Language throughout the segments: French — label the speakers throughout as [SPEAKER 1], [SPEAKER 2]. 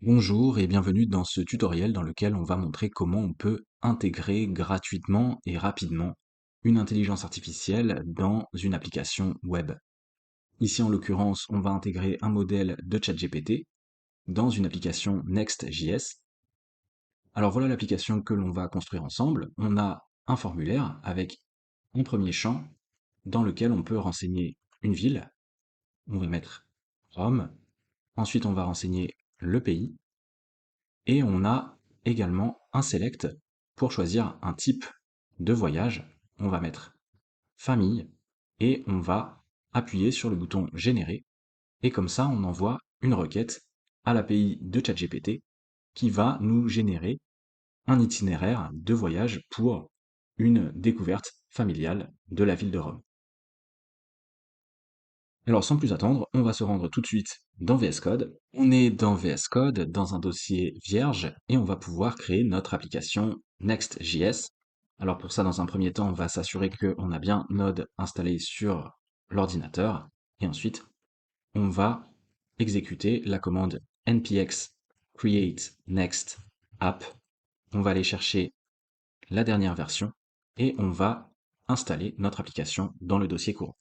[SPEAKER 1] Bonjour et bienvenue dans ce tutoriel dans lequel on va montrer comment on peut intégrer gratuitement et rapidement une intelligence artificielle dans une application web. Ici en l'occurrence, on va intégrer un modèle de ChatGPT dans une application Next.js. Alors voilà l'application que l'on va construire ensemble. On a un formulaire avec un premier champ dans lequel on peut renseigner une ville. On va mettre Rome. Ensuite, on va renseigner le pays. Et on a également un select pour choisir un type de voyage. On va mettre famille et on va appuyer sur le bouton générer. Et comme ça, on envoie une requête à l'API de ChatGPT qui va nous générer un itinéraire de voyage pour une découverte familiale de la ville de Rome. Alors sans plus attendre, on va se rendre tout de suite dans VS Code. On est dans VS Code, dans un dossier vierge, et on va pouvoir créer notre application Next.js. Alors pour ça, dans un premier temps, on va s'assurer qu'on a bien Node installé sur l'ordinateur, et ensuite, on va exécuter la commande npx create next app. On va aller chercher la dernière version, et on va installer notre application dans le dossier courant.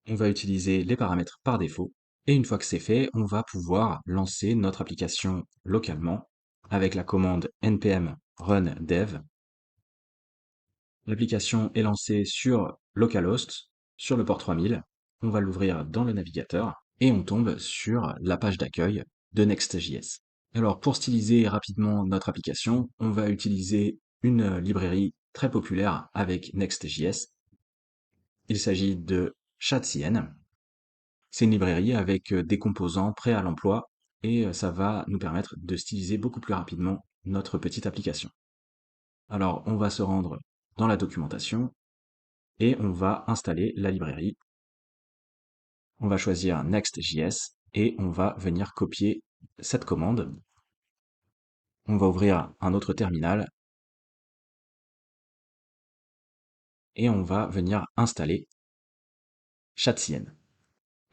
[SPEAKER 1] On va utiliser les paramètres par défaut, et une fois que c'est fait, on va pouvoir lancer notre application localement avec la commande npm run dev. L'application est lancée sur localhost, sur le port 3000, on va l'ouvrir dans le navigateur, et on tombe sur la page d'accueil de Next.js. Alors pour styliser rapidement notre application, on va utiliser une librairie très populaire avec Next.js. Il s'agit de Chatcien. C'est une librairie avec des composants prêts à l'emploi et ça va nous permettre de styliser beaucoup plus rapidement notre petite application. Alors, on va se rendre dans la documentation et on va installer la librairie. On va choisir Next.js et on va venir copier cette commande. On va ouvrir un autre terminal et on va venir installer Chatcien.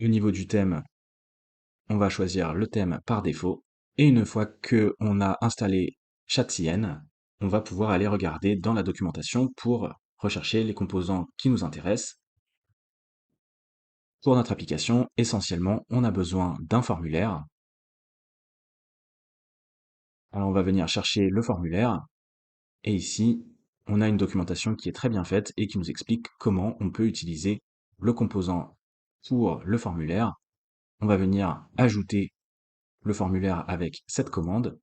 [SPEAKER 1] Au niveau du thème, on va choisir le thème par défaut. Et une fois que on a installé Chatcien, on va pouvoir aller regarder dans la documentation pour rechercher les composants qui nous intéressent. Pour notre application, essentiellement, on a besoin d'un formulaire. Alors on va venir chercher le formulaire. Et ici, on a une documentation qui est très bien faite et qui nous explique comment on peut utiliser le composant pour le formulaire. On va venir ajouter le formulaire avec cette commande.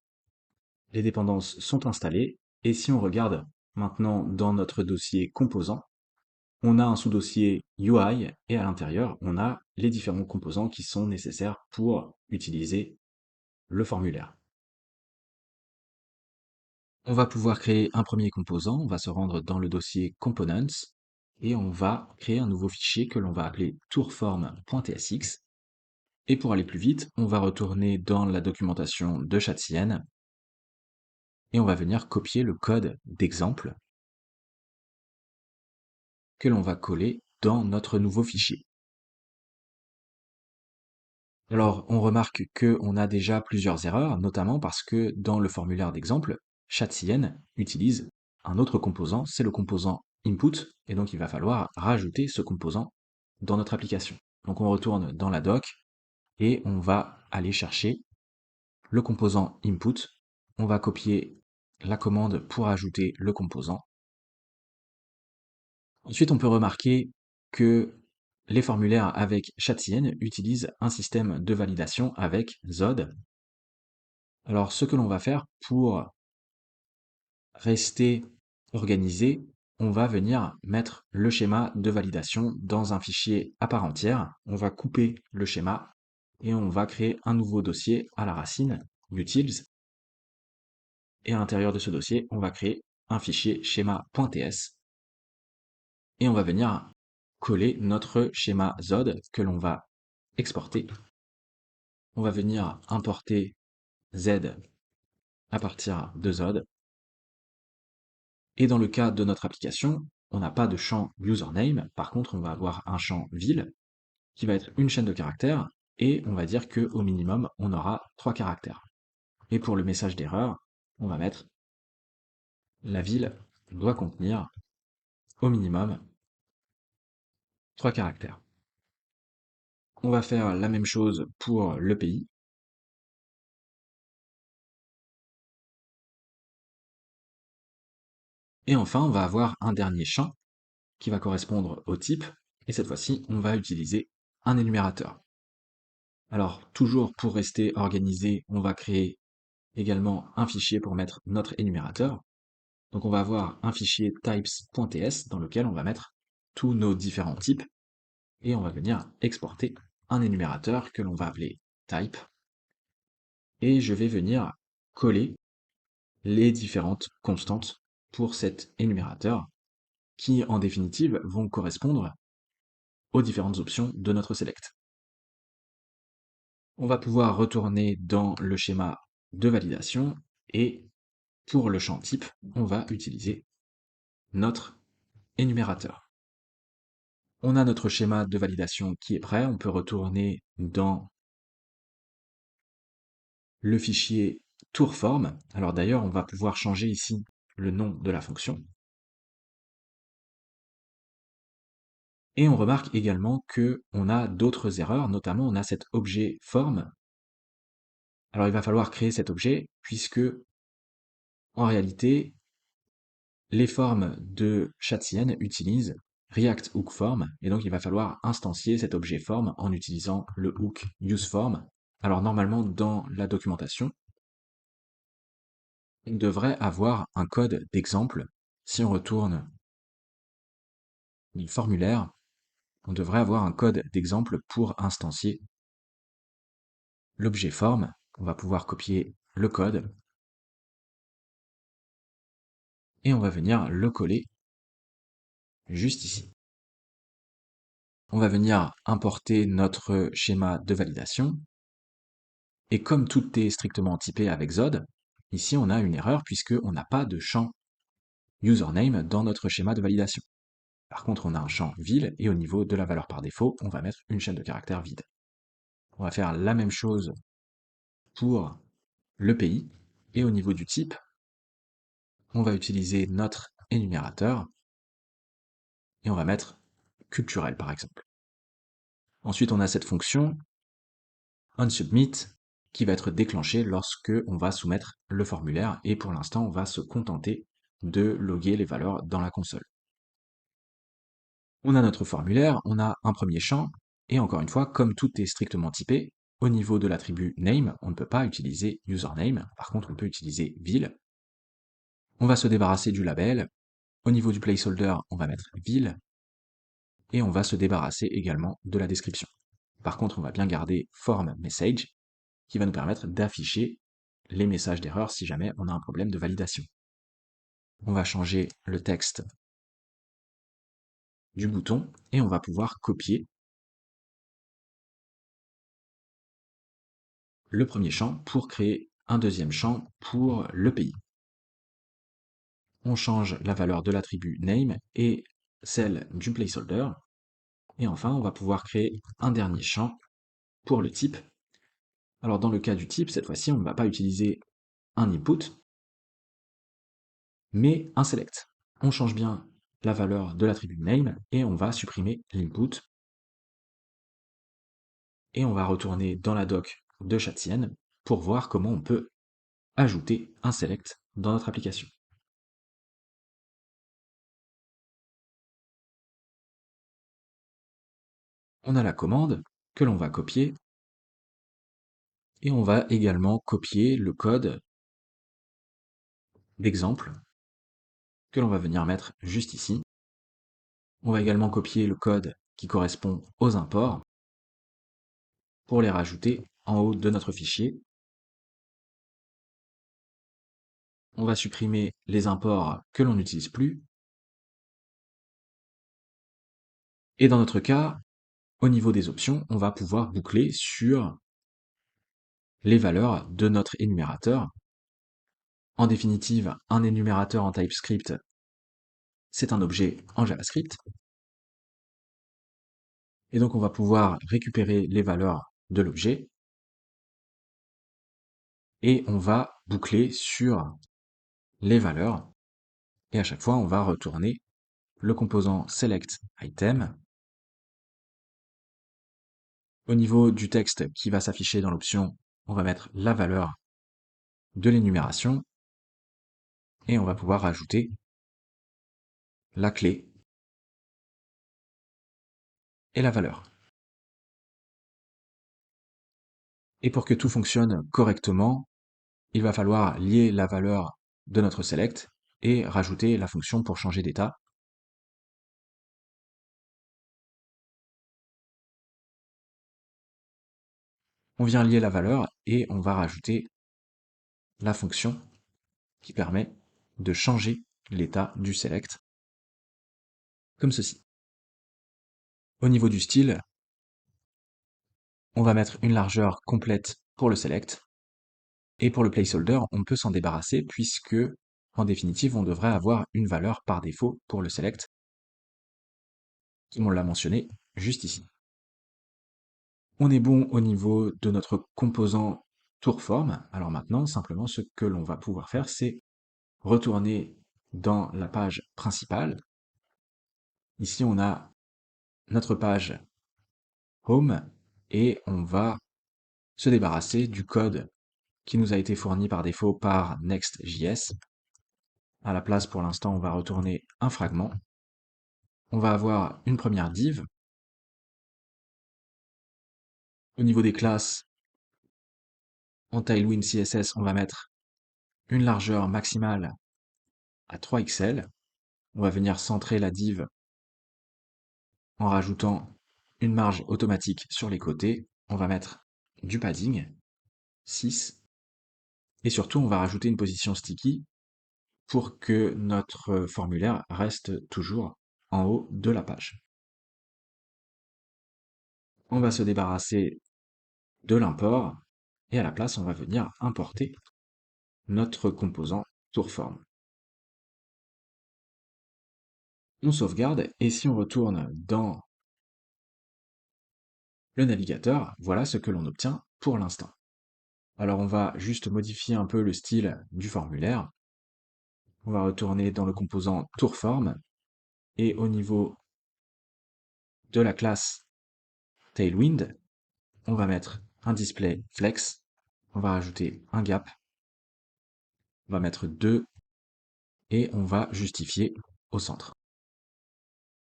[SPEAKER 1] Les dépendances sont installées, et si on regarde maintenant dans notre dossier composants, on a un sous-dossier UI, et à l'intérieur, on a les différents composants qui sont nécessaires pour utiliser le formulaire. On va pouvoir créer un premier composant, on va se rendre dans le dossier components, et on va créer un nouveau fichier que l'on va appeler tourform.tsx. Et pour aller plus vite, on va retourner dans la documentation de Chatcien, et on va venir copier le code d'exemple que l'on va coller dans notre nouveau fichier. Alors, on remarque qu'on a déjà plusieurs erreurs, notamment parce que dans le formulaire d'exemple, Chatcien utilise un autre composant, c'est le composant input, et donc il va falloir rajouter ce composant dans notre application. Donc on retourne dans la doc, et on va aller chercher le composant input, on va copier la commande pour ajouter le composant. Ensuite, on peut remarquer que les formulaires avec Chatcien utilisent un système de validation avec Zod. Alors, ce que l'on va faire pour rester organisé, on va venir mettre le schéma de validation dans un fichier à part entière. On va couper le schéma et on va créer un nouveau dossier à la racine, utils. Et à l'intérieur de ce dossier, on va créer un fichier schéma.ts et on va venir coller notre schéma Zod que l'on va exporter. On va venir importer Z à partir de Zod. Et dans le cas de notre application, on n'a pas de champ username, par contre on va avoir un champ ville qui va être une chaîne de caractères et on va dire qu'au minimum on aura 3 caractères. Et pour le message d'erreur, on va mettre la ville doit contenir au minimum 3 caractères. On va faire la même chose pour le pays. Et enfin, on va avoir un dernier champ qui va correspondre au type. Et cette fois-ci, on va utiliser un énumérateur. Alors, toujours pour rester organisé, on va créer également un fichier pour mettre notre énumérateur. Donc on va avoir un fichier types.ts dans lequel on va mettre tous nos différents types et on va venir exporter un énumérateur que l'on va appeler type et je vais venir coller les différentes constantes pour cet énumérateur qui en définitive vont correspondre aux différentes options de notre select. On va pouvoir retourner dans le schéma de validation et pour le champ type, on va utiliser notre énumérateur. On a notre schéma de validation qui est prêt, on peut retourner dans le fichier tourform. Alors d'ailleurs, on va pouvoir changer ici le nom de la fonction. Et on remarque également que on a d'autres erreurs, notamment on a cet objet form. Alors il va falloir créer cet objet puisque en réalité, les formes de Chatien utilisent React Hook Form, et donc il va falloir instancier cet objet form en utilisant le hook useForm. Alors normalement, dans la documentation, on devrait avoir un code d'exemple. Si on retourne le formulaire, on devrait avoir un code d'exemple pour instancier l'objet form. On va pouvoir copier le code et on va venir le coller juste ici. On va venir importer notre schéma de validation. Et comme tout est strictement typé avec Zod, ici on a une erreur puisqu'on n'a pas de champ username dans notre schéma de validation. Par contre, on a un champ ville et au niveau de la valeur par défaut, on va mettre une chaîne de caractères vide. On va faire la même chose pour le pays et au niveau du type, on va utiliser notre énumérateur et on va mettre culturel par exemple. Ensuite, on a cette fonction onSubmit qui va être déclenchée lorsque on va soumettre le formulaire et pour l'instant, on va se contenter de loguer les valeurs dans la console. On a notre formulaire, on a un premier champ, et encore une fois, comme tout est strictement typé, au niveau de l'attribut name, on ne peut pas utiliser username, par contre on peut utiliser ville. On va se débarrasser du label, au niveau du placeholder, on va mettre ville, et on va se débarrasser également de la description. Par contre, on va bien garder form message, qui va nous permettre d'afficher les messages d'erreur si jamais on a un problème de validation. On va changer le texte du bouton, et on va pouvoir copier le premier champ pour créer un deuxième champ pour le pays. On change la valeur de l'attribut name et celle du placeholder. Et enfin, on va pouvoir créer un dernier champ pour le type. Alors dans le cas du type, cette fois-ci, on ne va pas utiliser un input, mais un select. On change bien la valeur de l'attribut name et on va supprimer l'input. Et on va retourner dans la doc de Chatien pour voir comment on peut ajouter un select dans notre application. On a la commande que l'on va copier et on va également copier le code d'exemple que l'on va venir mettre juste ici. On va également copier le code qui correspond aux imports pour les rajouter en haut de notre fichier. On va supprimer les imports que l'on n'utilise plus. Et dans notre cas, au niveau des options, on va pouvoir boucler sur les valeurs de notre énumérateur. En définitive, un énumérateur en TypeScript, c'est un objet en JavaScript. Et donc on va pouvoir récupérer les valeurs de l'objet et on va boucler sur les valeurs, et à chaque fois, on va retourner le composant select item. Au niveau du texte qui va s'afficher dans l'option, on va mettre la valeur de l'énumération, et on va pouvoir rajouter la clé et la valeur. Et pour que tout fonctionne correctement, il va falloir lier la valeur de notre select et rajouter la fonction pour changer d'état. On vient lier la valeur et on va rajouter la fonction qui permet de changer l'état du select, comme ceci. Au niveau du style, on va mettre une largeur complète pour le select, et pour le placeholder, on peut s'en débarrasser puisque, en définitive, on devrait avoir une valeur par défaut pour le select, comme on l'a mentionné juste ici. On est bon au niveau de notre composant tourForm. Alors maintenant, simplement, ce que l'on va pouvoir faire, c'est retourner dans la page principale. Ici, on a notre page Home et on va se débarrasser du code qui nous a été fourni par défaut par Next.js. À la place, pour l'instant, on va retourner un fragment. On va avoir une première div. Au niveau des classes, en Tailwind CSS, on va mettre une largeur maximale à 3 pixels. On va venir centrer la div en rajoutant une marge automatique sur les côtés. On va mettre du padding, 6. Et surtout, on va rajouter une position sticky pour que notre formulaire reste toujours en haut de la page. On va se débarrasser de l'import et à la place, on va venir importer notre composant tourForm. On sauvegarde et si on retourne dans le navigateur, voilà ce que l'on obtient pour l'instant. Alors on va juste modifier un peu le style du formulaire. On va retourner dans le composant tourForm et au niveau de la classe Tailwind, on va mettre un display flex, on va rajouter un gap, on va mettre 2 et on va justifier au centre.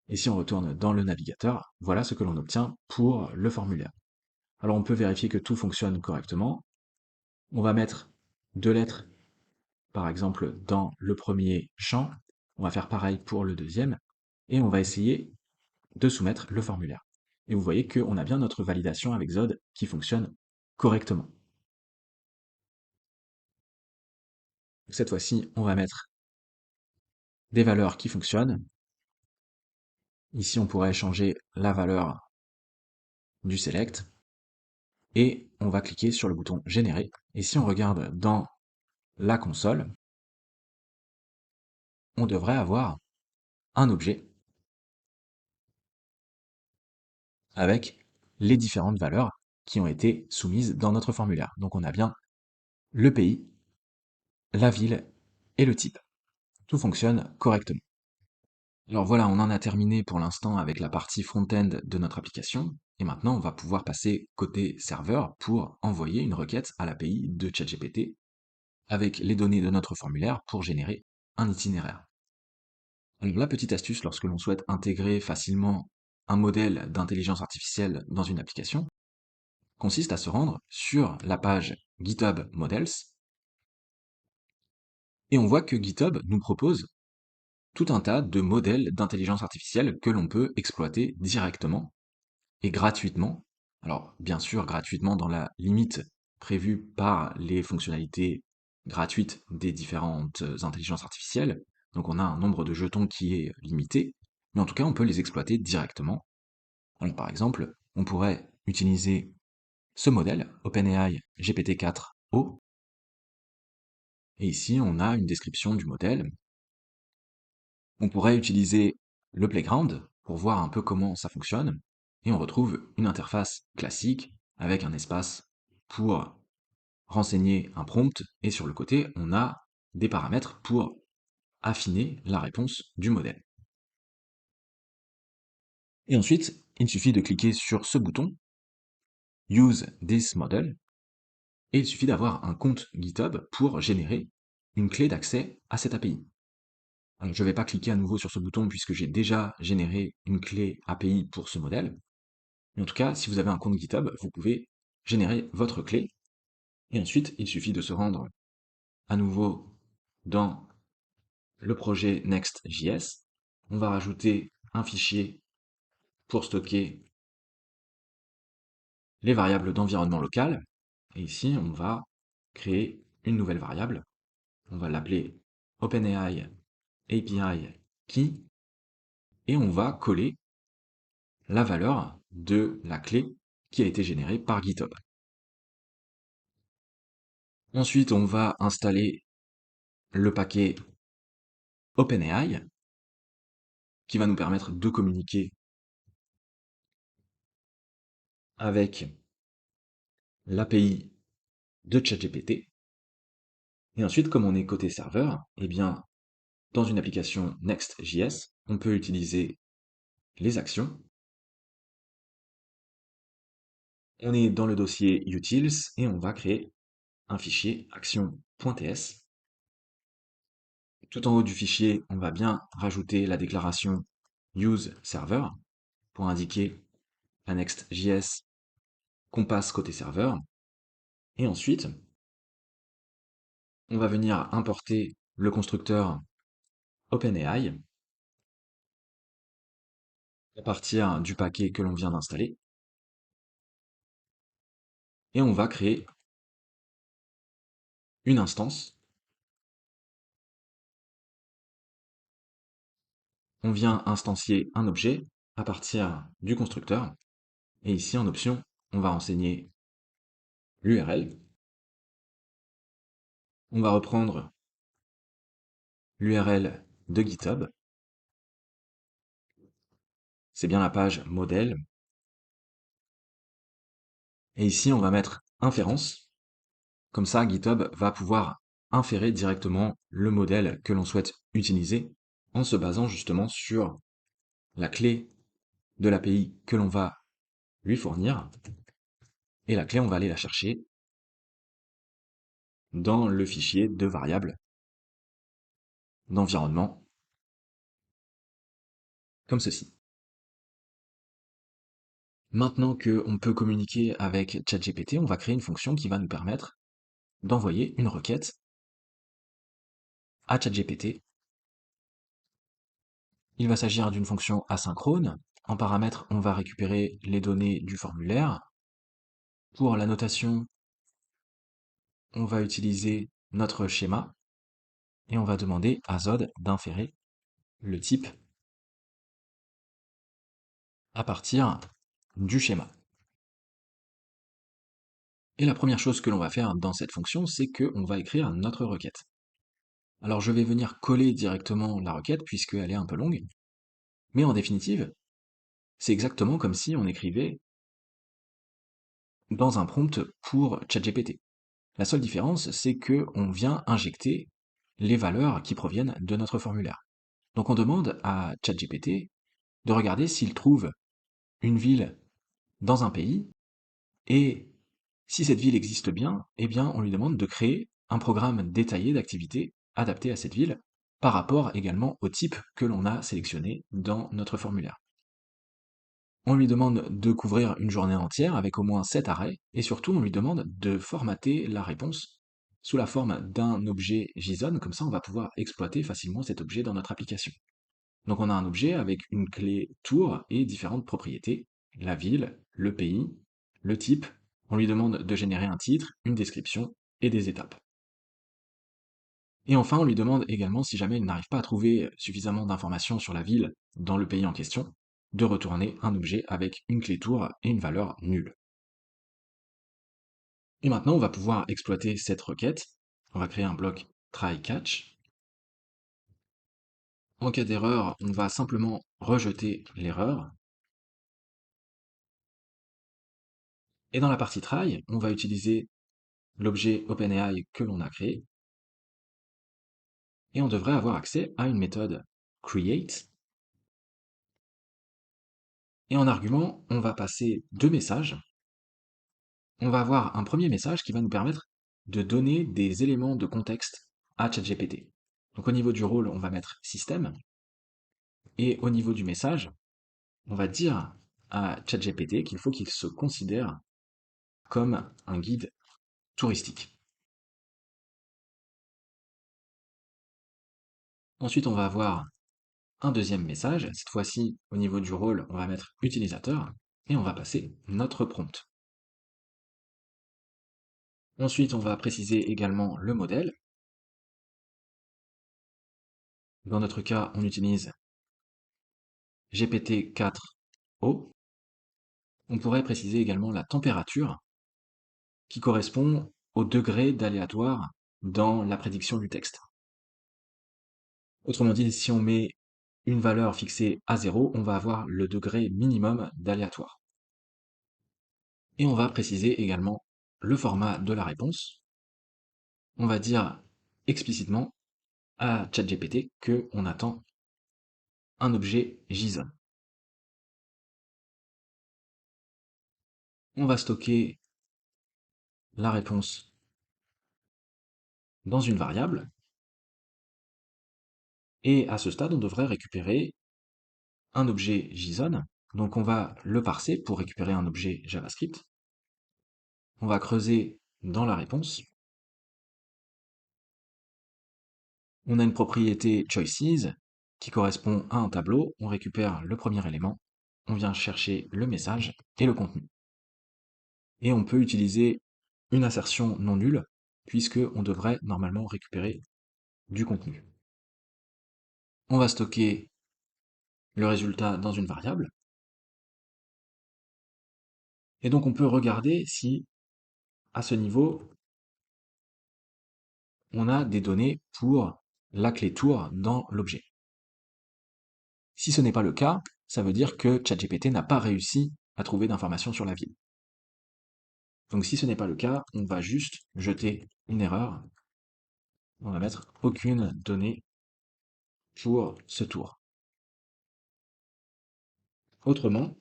[SPEAKER 1] Et si on retourne dans le navigateur, voilà ce que l'on obtient pour le formulaire. Alors on peut vérifier que tout fonctionne correctement. On va mettre 2 lettres, par exemple, dans le premier champ. On va faire pareil pour le deuxième. Et on va essayer de soumettre le formulaire. Et vous voyez qu'on a bien notre validation avec Zod qui fonctionne correctement. Cette fois-ci, on va mettre des valeurs qui fonctionnent. Ici, on pourrait changer la valeur du select. Et on va cliquer sur le bouton générer. Et si on regarde dans la console, on devrait avoir un objet avec les différentes valeurs qui ont été soumises dans notre formulaire. Donc on a bien le pays, la ville et le type. Tout fonctionne correctement. Alors voilà, on en a terminé pour l'instant avec la partie front-end de notre application. Et maintenant, on va pouvoir passer côté serveur pour envoyer une requête à l'API de ChatGPT avec les données de notre formulaire pour générer un itinéraire. Alors la petite astuce lorsque l'on souhaite intégrer facilement un modèle d'intelligence artificielle dans une application consiste à se rendre sur la page GitHub Models et on voit que GitHub nous propose tout un tas de modèles d'intelligence artificielle que l'on peut exploiter directement et gratuitement. Alors bien sûr gratuitement dans la limite prévue par les fonctionnalités gratuites des différentes intelligences artificielles. Donc on a un nombre de jetons qui est limité, mais en tout cas on peut les exploiter directement. Alors par exemple, on pourrait utiliser ce modèle, OpenAI GPT-4o, et ici on a une description du modèle. On pourrait utiliser le playground pour voir un peu comment ça fonctionne, et on retrouve une interface classique avec un espace pour renseigner un prompt, et sur le côté, on a des paramètres pour affiner la réponse du modèle. Et ensuite, il suffit de cliquer sur ce bouton, Use this model, et il suffit d'avoir un compte GitHub pour générer une clé d'accès à cette API. Alors, je ne vais pas cliquer à nouveau sur ce bouton puisque j'ai déjà généré une clé API pour ce modèle. Mais en tout cas, si vous avez un compte GitHub, vous pouvez générer votre clé. Et ensuite, il suffit de se rendre à nouveau dans le projet Next.js. On va rajouter un fichier pour stocker les variables d'environnement local. Et ici, on va créer une nouvelle variable. On va l'appeler OpenAI API Key. Et on va coller la valeur de la clé qui a été générée par GitHub. Ensuite, on va installer le paquet OpenAI qui va nous permettre de communiquer avec l'API de ChatGPT. Et ensuite, comme on est côté serveur, eh bien, dans une application Next.js, on peut utiliser les actions. On est dans le dossier utils et on va créer un fichier action.ts. Tout en haut du fichier, on va bien rajouter la déclaration useServer pour indiquer à Next.js qu'on passe côté serveur. Et ensuite, on va venir importer le constructeur OpenAI à partir du paquet que l'on vient d'installer. Et on va créer une instance. On vient instancier un objet à partir du constructeur. Et ici, en option, on va renseigner l'URL. On va reprendre l'URL de GitHub. C'est bien la page modèle. Et ici, on va mettre inférence. Comme ça, GitHub va pouvoir inférer directement le modèle que l'on souhaite utiliser en se basant justement sur la clé de l'API que l'on va lui fournir. Et la clé, on va aller la chercher dans le fichier de variables d'environnement, comme ceci. Maintenant qu'on peut communiquer avec ChatGPT, on va créer une fonction qui va nous permettre d'envoyer une requête à ChatGPT. Il va s'agir d'une fonction asynchrone. En paramètre, on va récupérer les données du formulaire. Pour la notation, on va utiliser notre schéma et on va demander à Zod d'inférer le type à partir du schéma. Et la première chose que l'on va faire dans cette fonction, c'est qu'on va écrire notre requête. Alors je vais venir coller directement la requête puisqu'elle est un peu longue, mais en définitive, c'est exactement comme si on écrivait dans un prompt pour ChatGPT. La seule différence, c'est qu'on vient injecter les valeurs qui proviennent de notre formulaire. Donc on demande à ChatGPT de regarder s'il trouve une ville dans un pays, et si cette ville existe bien, eh bien on lui demande de créer un programme détaillé d'activités adapté à cette ville, par rapport également au type que l'on a sélectionné dans notre formulaire. On lui demande de couvrir une journée entière avec au moins 7 arrêts, et surtout on lui demande de formater la réponse sous la forme d'un objet JSON, comme ça on va pouvoir exploiter facilement cet objet dans notre application. Donc on a un objet avec une clé tour et différentes propriétés, la ville, le pays, le type. On lui demande de générer un titre, une description et des étapes. Et enfin, on lui demande également, si jamais il n'arrive pas à trouver suffisamment d'informations sur la ville dans le pays en question, de retourner un objet avec une clé tour et une valeur nulle. Et maintenant, on va pouvoir exploiter cette requête. On va créer un bloc try-catch. En cas d'erreur, on va simplement rejeter l'erreur. Et dans la partie try, on va utiliser l'objet OpenAI que l'on a créé, et on devrait avoir accès à une méthode create. Et en argument, on va passer deux messages. On va avoir un premier message qui va nous permettre de donner des éléments de contexte à ChatGPT. Donc au niveau du rôle, on va mettre système, et au niveau du message, on va dire à ChatGPT qu'il faut qu'il se considère comme un guide touristique. Ensuite, on va avoir un deuxième message. Cette fois-ci, au niveau du rôle, on va mettre utilisateur et on va passer notre prompt. Ensuite, on va préciser également le modèle. Dans notre cas, on utilise GPT-4o. On pourrait préciser également la température qui correspond au degré d'aléatoire dans la prédiction du texte. Autrement dit, si on met une valeur fixée à 0, on va avoir le degré minimum d'aléatoire. Et on va préciser également le format de la réponse. On va dire explicitement à ChatGPT qu'on attend un objet JSON. On va stocker la réponse dans une variable. Et à ce stade, on devrait récupérer un objet JSON. Donc on va le parser pour récupérer un objet JavaScript. On va creuser dans la réponse. On a une propriété choices qui correspond à un tableau. On récupère le premier élément. On vient chercher le message et le contenu. Et on peut utiliser une assertion non nulle puisque on devrait normalement récupérer du contenu. On va stocker le résultat dans une variable. Et donc on peut regarder si, à ce niveau, on a des données pour la clé tour dans l'objet. Si ce n'est pas le cas, ça veut dire que ChatGPT n'a pas réussi à trouver d'informations sur la ville. Donc si ce n'est pas le cas, on va juste jeter une erreur. On va mettre aucune donnée pour ce tour. Autrement,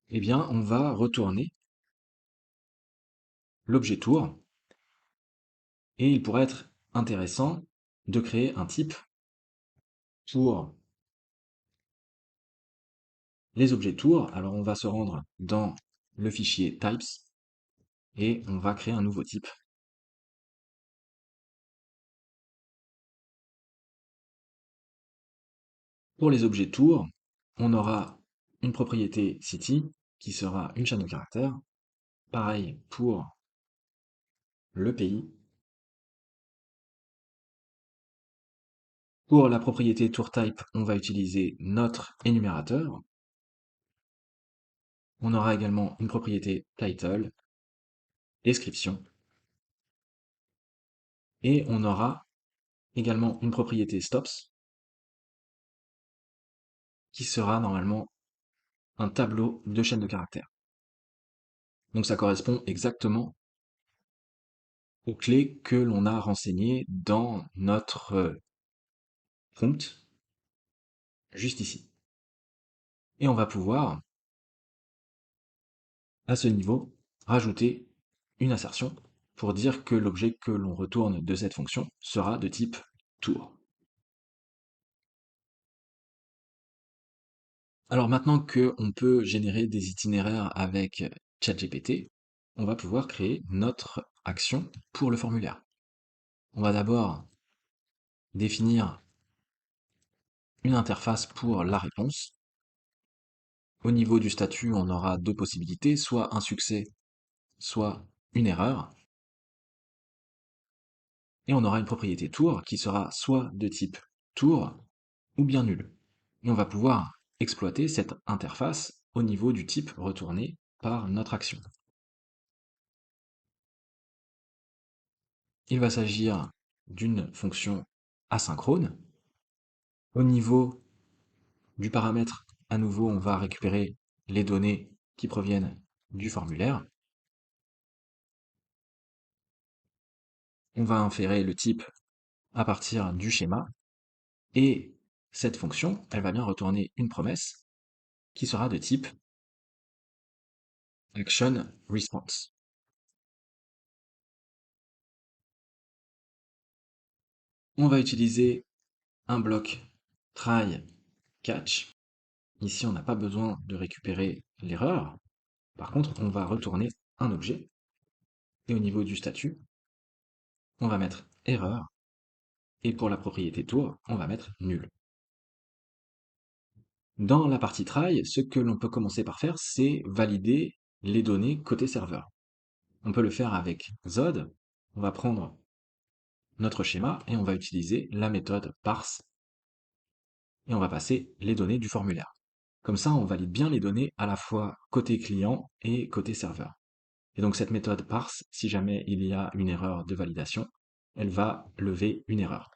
[SPEAKER 1] eh bien, on va retourner l'objet tour et il pourrait être intéressant de créer un type pour les objets tours. Alors on va se rendre dans le fichier types et on va créer un nouveau type. Pour les objets tours, on aura une propriété city qui sera une chaîne de caractères. Pareil pour le pays. Pour la propriété tourType, on va utiliser notre énumérateur. On aura également une propriété title, description. Et on aura également une propriété stops qui sera normalement un tableau de chaîne de caractères. Donc ça correspond exactement aux clés que l'on a renseignées dans notre prompt, juste ici. Et on va pouvoir, à ce niveau, rajouter une assertion pour dire que l'objet que l'on retourne de cette fonction sera de type tour. Alors maintenant qu'on peut générer des itinéraires avec ChatGPT, on va pouvoir créer notre action pour le formulaire. On va d'abord définir une interface pour la réponse. Au niveau du statut, on aura deux possibilités, soit un succès, soit une erreur. Et on aura une propriété tour qui sera soit de type tour ou bien nul. Et on va pouvoir exploiter cette interface au niveau du type retourné par notre action. Il va s'agir d'une fonction asynchrone. Au niveau du paramètre, à nouveau, on va récupérer les données qui proviennent du formulaire. On va inférer le type à partir du schéma, et cette fonction, elle va bien retourner une promesse qui sera de type action response. On va utiliser un bloc try catch. Ici, on n'a pas besoin de récupérer l'erreur. Par contre, on va retourner un objet. Et au niveau du statut, on va mettre erreur. Et pour la propriété tour, on va mettre nul. Dans la partie try, ce que l'on peut commencer par faire, c'est valider les données côté serveur. On peut le faire avec Zod. On va prendre notre schéma et on va utiliser la méthode parse et on va passer les données du formulaire. Comme ça, on valide bien les données à la fois côté client et côté serveur. Et donc cette méthode parse, si jamais il y a une erreur de validation, elle va lever une erreur.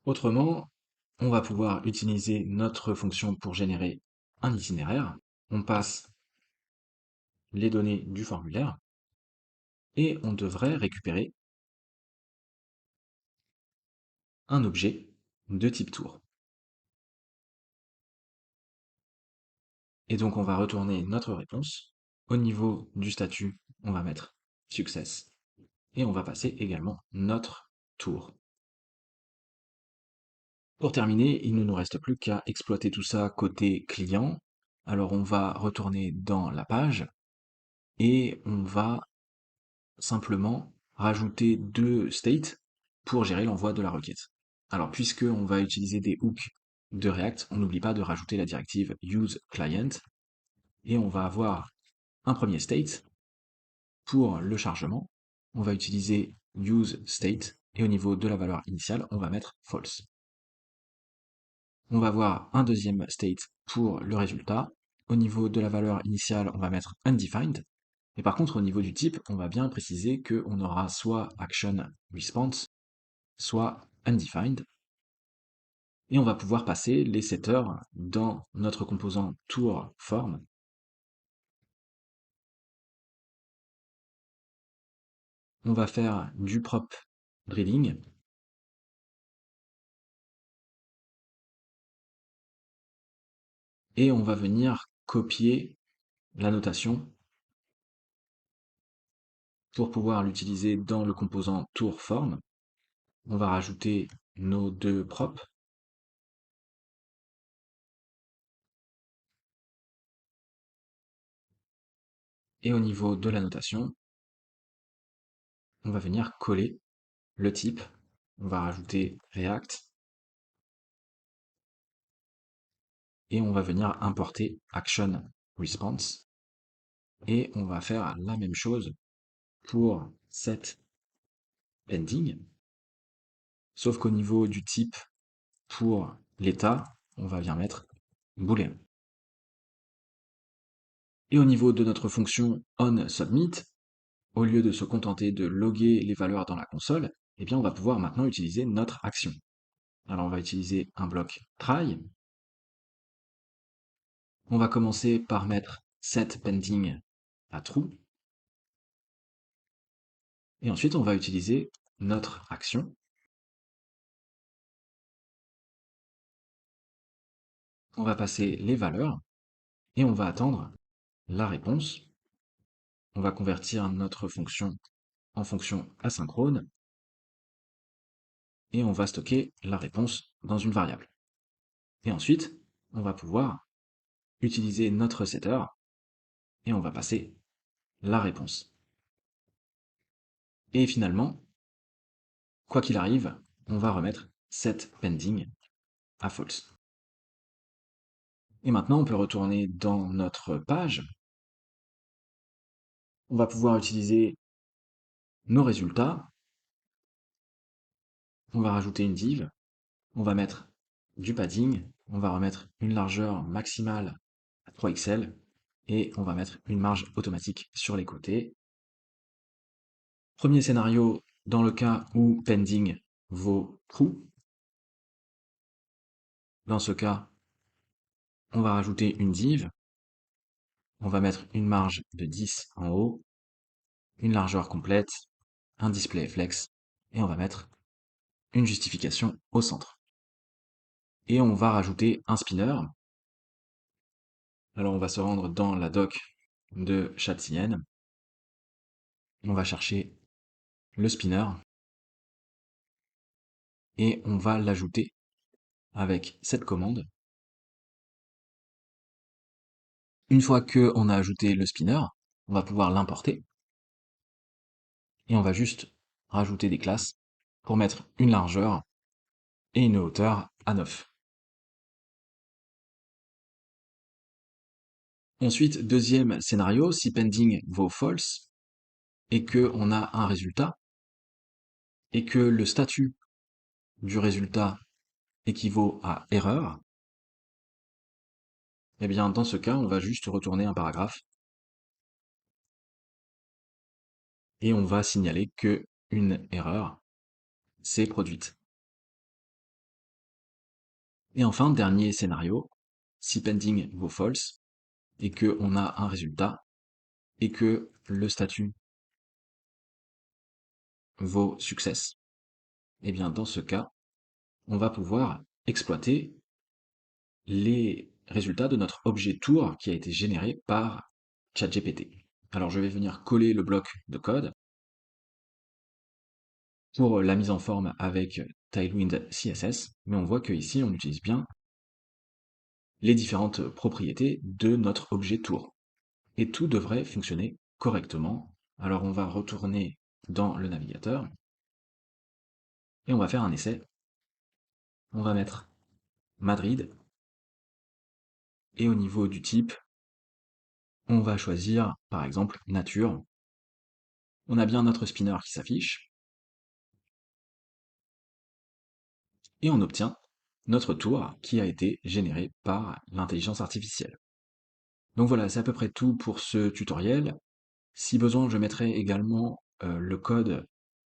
[SPEAKER 1] Autrement, on va pouvoir utiliser notre fonction pour générer un itinéraire. On passe les données du formulaire et on devrait récupérer un objet de type tour. Et donc on va retourner notre réponse. Au niveau du statut, on va mettre success et on va passer également notre tour. Pour terminer, il ne nous reste plus qu'à exploiter tout ça côté client. Alors on va retourner dans la page et on va simplement rajouter deux states pour gérer l'envoi de la requête. Alors puisque on va utiliser des hooks de React, on n'oublie pas de rajouter la directive useClient et on va avoir un premier state. Pour le chargement, on va utiliser useState et au niveau de la valeur initiale, on va mettre false. On va avoir un deuxième state pour le résultat. Au niveau de la valeur initiale, on va mettre undefined. Et par contre, au niveau du type, on va bien préciser qu'on aura soit action response, soit undefined. Et on va pouvoir passer les setters dans notre composant tour form. On va faire du prop drilling. Et on va venir copier la notation pour pouvoir l'utiliser dans le composant tour form. On va rajouter nos deux props. Et au niveau de la notation, on va venir coller le type. On va rajouter React. Et on va venir importer action response. Et on va faire la même chose pour set pending. Sauf qu'au niveau du type, pour l'état, on va bien mettre boolean. Et au niveau de notre fonction onSubmit, au lieu de se contenter de loguer les valeurs dans la console, eh bien on va pouvoir maintenant utiliser notre action. Alors on va utiliser un bloc try. On va commencer par mettre set pending à true. Et ensuite on va utiliser notre action. On va passer les valeurs et on va attendre la réponse. On va convertir notre fonction en fonction asynchrone et on va stocker la réponse dans une variable. Et ensuite, on va pouvoir utiliser notre setter et on va passer la réponse. Et finalement, quoi qu'il arrive, on va remettre set pending à false. Et maintenant, on peut retourner dans notre page. On va pouvoir utiliser nos résultats. On va rajouter une div. On va mettre du padding. On va remettre une largeur maximale à 3 pixels. Et on va mettre une marge automatique sur les côtés. Premier scénario, dans le cas où pending vaut true. Dans ce cas, on va rajouter une div. On va mettre une marge de 10 en haut une largeur complète, un display flex, et on va mettre une justification au centre. Et on va rajouter un spinner. Alors on va se rendre dans la doc de ChatCN. On va chercher le spinner et on va l'ajouter avec cette commande. Une fois qu'on a ajouté le spinner, on va pouvoir l'importer et on va juste rajouter des classes pour mettre une largeur et une hauteur à 9. Ensuite, deuxième scénario, si pending vaut false et que on a un résultat et que le statut du résultat équivaut à erreur, eh bien dans ce cas, on va juste retourner un paragraphe et on va signaler que une erreur s'est produite. Et enfin, dernier scénario, si pending vaut false et que on a un résultat et que le statut vaut success, eh bien dans ce cas, on va pouvoir exploiter les résultats de notre objet tour qui a été généré par ChatGPT. Alors je vais venir coller le bloc de code pour la mise en forme avec Tailwind CSS, mais on voit qu'ici on utilise bien les différentes propriétés de notre objet tour. Et tout devrait fonctionner correctement. Alors on va retourner dans le navigateur et on va faire un essai. On va mettre Madrid et au niveau du type, on va choisir par exemple nature. On a bien notre spinner qui s'affiche et on obtient notre tour qui a été généré par l'intelligence artificielle. Donc voilà, c'est à peu près tout pour ce tutoriel. Si besoin, je mettrai également le code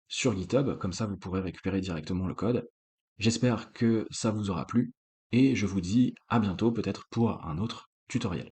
[SPEAKER 1] sur GitHub, comme ça vous pourrez récupérer directement le code. J'espère que ça vous aura plu, et je vous dis à bientôt peut-être pour un autre tutoriel.